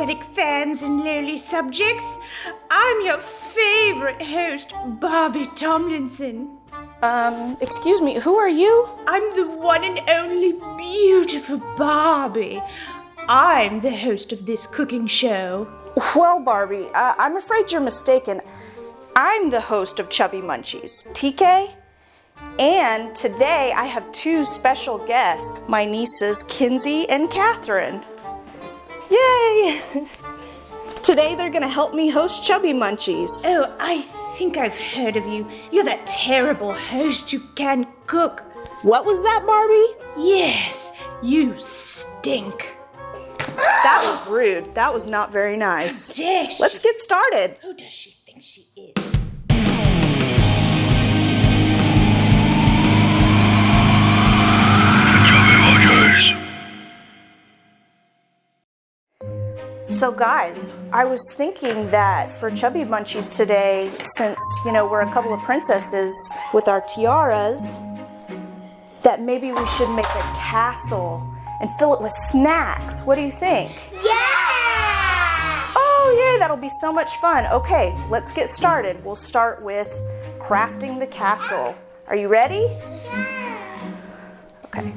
apathetic fans and lowly subjects. I'm your favorite host, Barbie Tomlinson. Excuse me, who are you? I'm the one and only beautiful Barbie. I'm the host of this cooking show. Well, Barbie, I'm afraid you're mistaken. I'm the host of Chubby Munchies, TK. And today I have two special guests, my nieces Kinsey and Catherine. Yay! Today they're gonna help me host Chubby Munchies. Oh, I think I've heard of you. You're that terrible host who can't cook. What was that, Barbie? Yes, you stink. That was rude. That was not very nice. Dish. Let's get started. Who does she think she is? So guys, I was thinking that for Chubby Munchies today, since, we're a couple of princesses with our tiaras, that maybe we should make a castle and fill it with snacks. What do you think? Yeah! Oh, yay, that'll be so much fun. Okay, let's get started. We'll start with crafting the castle. Are you ready? Yeah! Okay.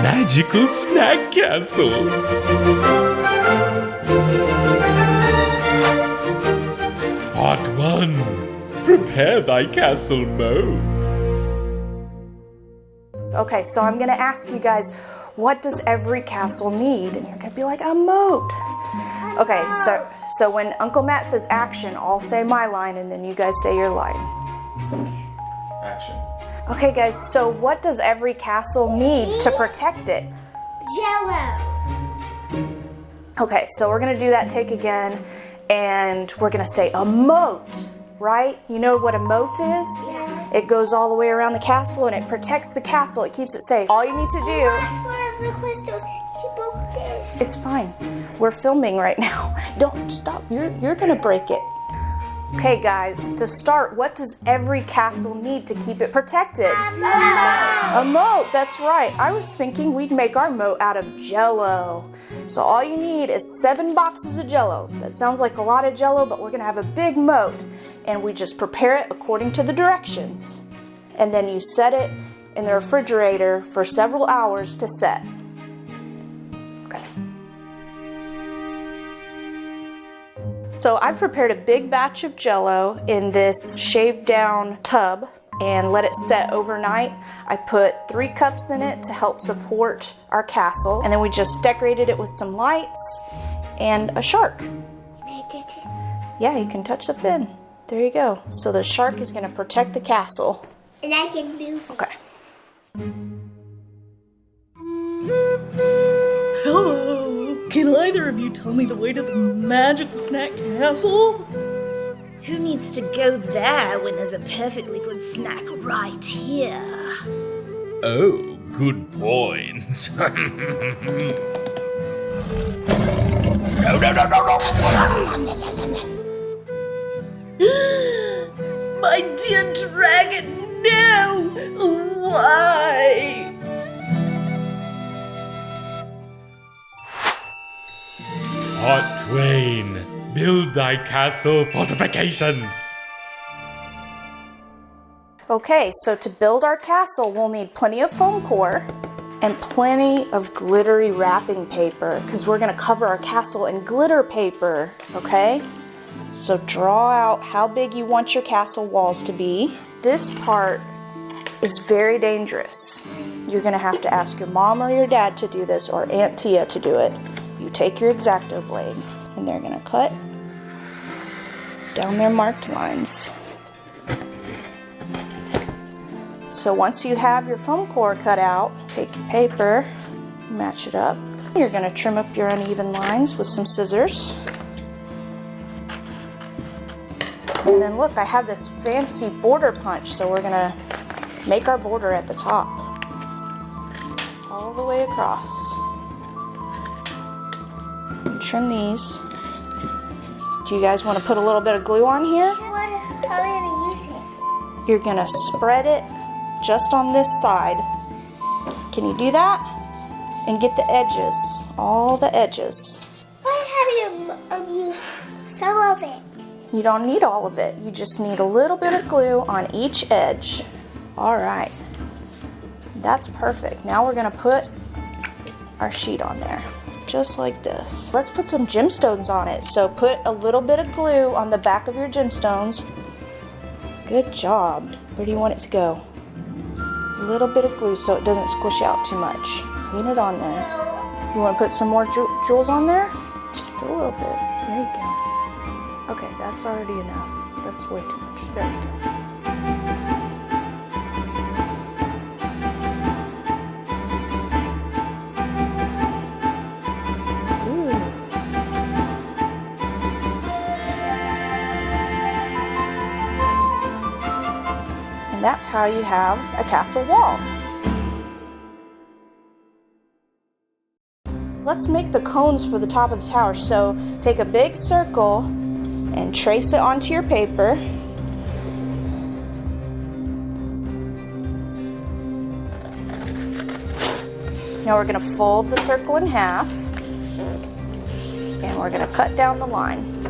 Magical Snack Castle. Part 1. Prepare thy castle moat. Okay, so I'm gonna ask you guys, what does every castle need? And you're gonna be like, a moat. Okay, so when Uncle Matt says action, I'll say my line and then you guys say your line. Action. Okay guys, so what does every castle need to protect it? Jello. Okay, so we're gonna do that take again, and we're gonna say a moat, right? You know what a moat is? Yeah. It goes all the way around the castle and it protects the castle, it keeps it safe. All you need to do... Lost one of the crystals. She broke this. It's fine. We're filming right now. Don't stop. You're gonna break it. Okay guys, to start, what does every castle need to keep it protected? A moat, that's right. I was thinking we'd make our moat out of Jello. So all you need is 7 boxes of Jello. That sounds like a lot of Jello, but we're gonna have a big moat. And we just prepare it according to the directions. And then you set it in the refrigerator for several hours to set. Okay. So I've prepared a big batch of Jello in this shaved down tub and let it set overnight. I put 3 cups in it to help support our castle, and then we just decorated it with some lights and a shark. Yeah, you can touch the fin. There you go. So the shark is going to protect the castle. And I can move it. Okay. Hello! Can either of you tell me the way to the magical snack castle? Who needs to go there when there's a perfectly good snack right here? Oh, good point. My dear dragon, no! Why? Part Twain. Build thy castle fortifications. Okay, so to build our castle, we'll need plenty of foam core and plenty of glittery wrapping paper because we're going to cover our castle in glitter paper, okay? So draw out how big you want your castle walls to be. This part is very dangerous. You're going to have to ask your mom or your dad to do this, or Aunt Tia to do it. You take your X-Acto blade and they're going to cut down their marked lines. So once you have your foam core cut out, take your paper, match it up. You're going to trim up your uneven lines with some scissors. And then look, I have this fancy border punch, so we're going to make our border at the top. All the way across. And trim these. Do Do you guys want to put a little bit of glue on here? How are we going to use it? You're gonna spread it just on this side. Can you do that? And get the edges, all the edges. Why have you used some of it? You don't need all of it. You just need a little bit of glue on each edge. All right, that's perfect. Now we're gonna put our sheet on there, just like this. Let's put some gemstones on it. So put a little bit of glue on the back of your gemstones. Good job. Where do you want it to go? A little bit of glue so it doesn't squish out too much. Put it on there. You want to put some more jewels on there? Just a little bit. There you go. Okay, that's already enough. That's way too much. There you go. And that's how you have a castle wall. Let's make the cones for the top of the tower. So take a big circle and trace it onto your paper. Now we're going to fold the circle in half and we're going to cut down the line.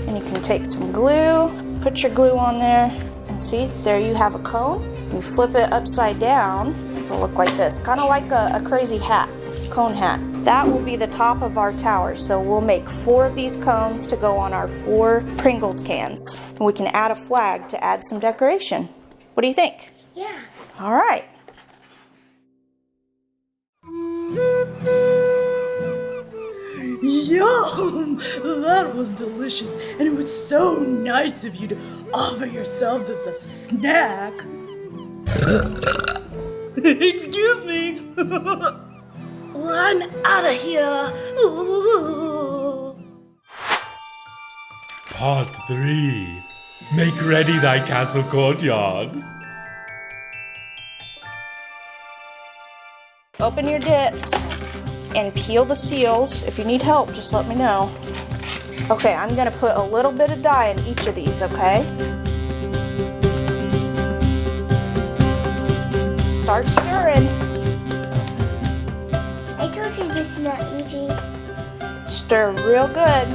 And you can take some glue, put your glue on there, and see, there you have a cone. You flip it upside down, it'll look like this, kind of like a crazy hat, cone hat. That will be the top of our tower, so we'll make 4 of these cones to go on our 4 Pringles cans. And we can add a flag to add some decoration. What do you think? Yeah. All right. Yum! That was delicious, and it was so nice of you to offer yourselves as a snack. Excuse me. I'm out of here. Part 3. Make ready thy castle courtyard. Open your dips and peel the seals. If you need help, just let me know. Okay, I'm gonna put a little bit of dye in each of these, okay? Start stirring. I told you this is not easy. Stir real good.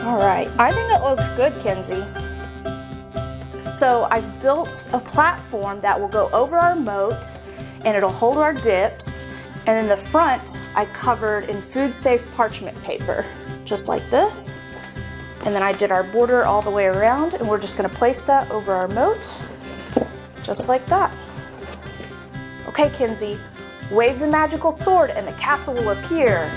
All right, I think it looks good, Kenzie. So I've built a platform that will go over our moat and it'll hold our dips. And in the front, I covered in food-safe parchment paper, just like this. And then I did our border all the way around, and we're just gonna place that over our moat, just like that. Okay, Kenzie, wave the magical sword and the castle will appear.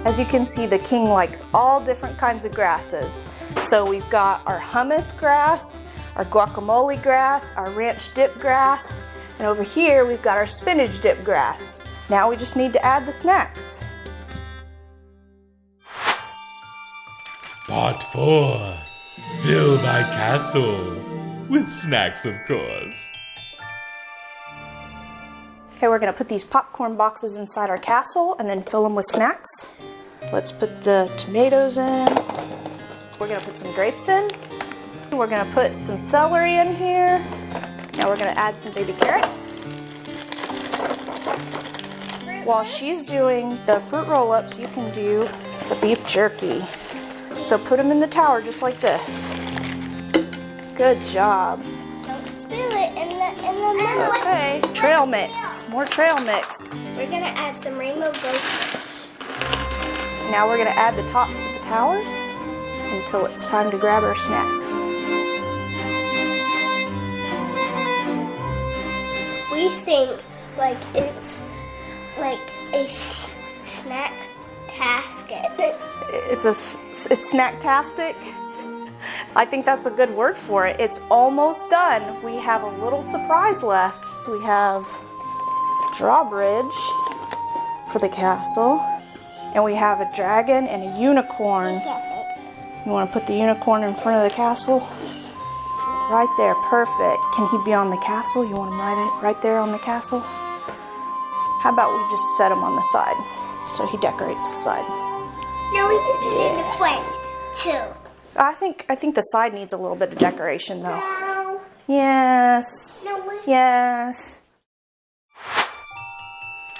As you can see, the king likes all different kinds of grasses. So we've got our hummus grass, our guacamole grass, our ranch dip grass, and over here we've got our spinach dip grass. Now we just need to add the snacks. Part 4. Fill thy castle. With snacks, of course. Okay, we're gonna put these popcorn boxes inside our castle and then fill them with snacks. Let's put the tomatoes in. We're gonna put some grapes in. We're gonna put some celery in here. Now we're gonna add some baby carrots. While she's doing the fruit roll-ups, you can do the beef jerky. So put them in the tower just like this. Good job. Don't spill it in the middle. Okay, trail mix, more trail mix. We're gonna add some rainbow gold. Now we're gonna add the tops to the towers until it's time to grab our snacks. We think like it's like a snack tasket. It's snacktastic. I think that's a good word for it. It's almost done. We have a little surprise left. We have drawbridge for the castle. And we have a dragon and a unicorn. You want to put the unicorn in front of the castle? Right there, perfect. Can he be on the castle? You want him right there on the castle? How about we just set him on the side so he decorates the side? No, we can put it in the front too. I think the side needs a little bit of decoration though. No. Yes. No, we... Yes.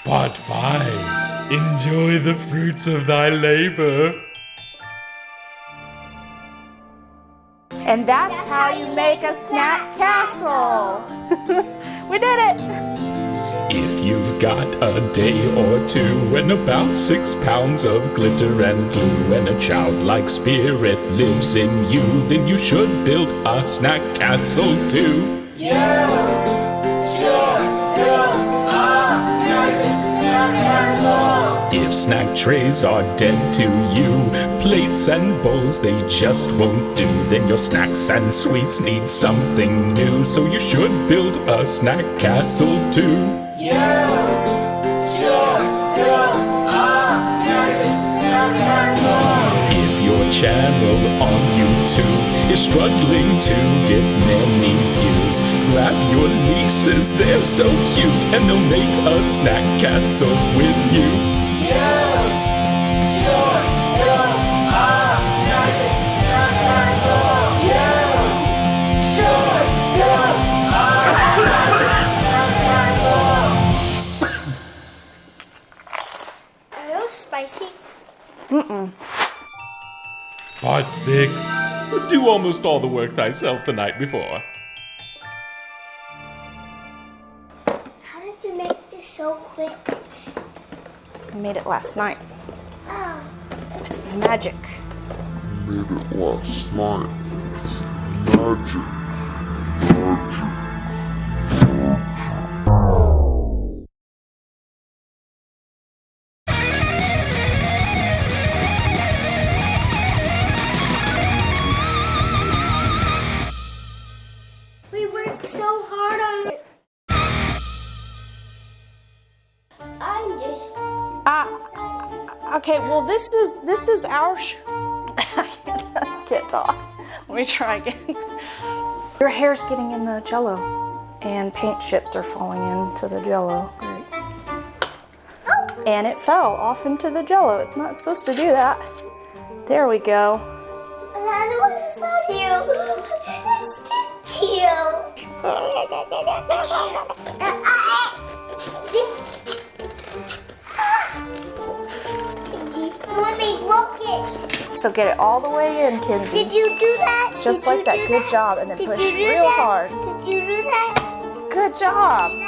Part 5. Enjoy the fruits of thy labor. And that's how you make a snack castle. We did it. If you've got a day or two and about 6 pounds of glitter and glue and a childlike spirit lives in you, then you should build a snack castle too. If snack trays are dead to you, plates and bowls they just won't do, then your snacks and sweets need something new, so you should build a snack castle too. If your channel on YouTube is struggling to get many views, grab your nieces, they're so cute, and they'll make a snack castle with you. Are those spicy? Part 6. Do almost all the work thyself the night before. How did you make this so quick? I made it last night. Oh. It's magic. Made it last night. Magic. We worked so hard on it. I'm just... Okay, well this is our I can't talk. Let me try again. Your hair's getting in the jello and paint chips are falling into the jello. Great. And it fell off into the jello. It's not supposed to do that. There we go. Another one is on you. It's just you. Let me look it. So get it all the way in, Kinsey. Did you do that? Just like that. Good job. And then push real hard. Did you do that? Good job. Did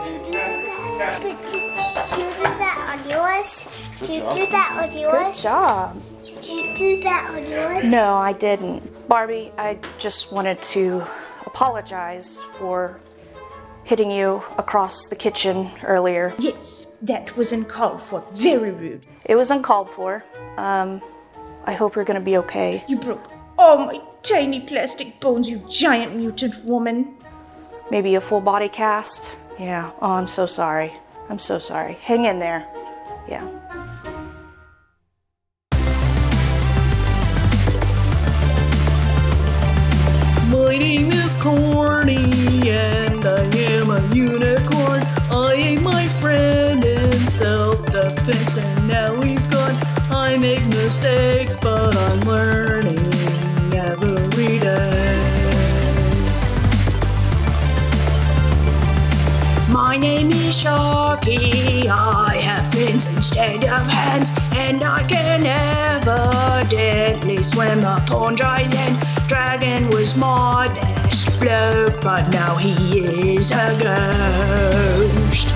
you do that on yours? Did you do that on yours? Good job. Did you do that on yours? No, I didn't. Barbie, I just wanted to apologize for hitting you across the kitchen earlier. Yes, that was uncalled for. Very rude. It was uncalled for. I hope you're gonna be okay. You broke all my tiny plastic bones, you giant mutant woman. Maybe a full body cast? Yeah. Oh, I'm so sorry. I'm so sorry. Hang in there. Yeah. My name is Corny and I am a unicorn. I ate my friend in self-defense and now he's gone. I make mistakes but I'm learning every day. My name is Sharky, I have fins instead of hands, and I can evidently swim upon dry land. Dragon was my best bloke, but now he is a ghost.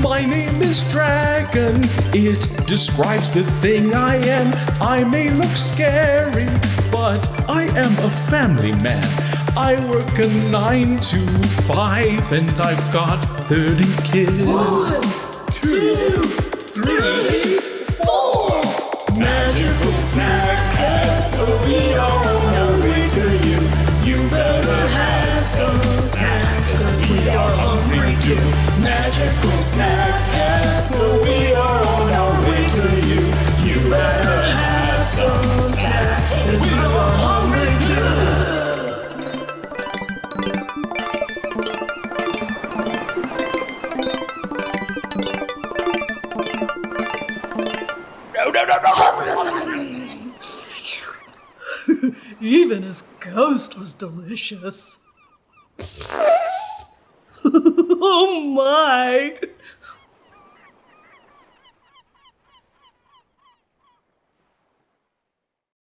My name is Dragon, it describes the thing I am. I may look scary, but I am a family man. I work a 9 to 5 and I've got 30 kids. 1, 2, 3, 4. Magical snack castle, we on our way to you. You better have some snacks, cause we are hungry too. Magical snack castle. We are hungry too. Even his ghost was delicious. Oh my!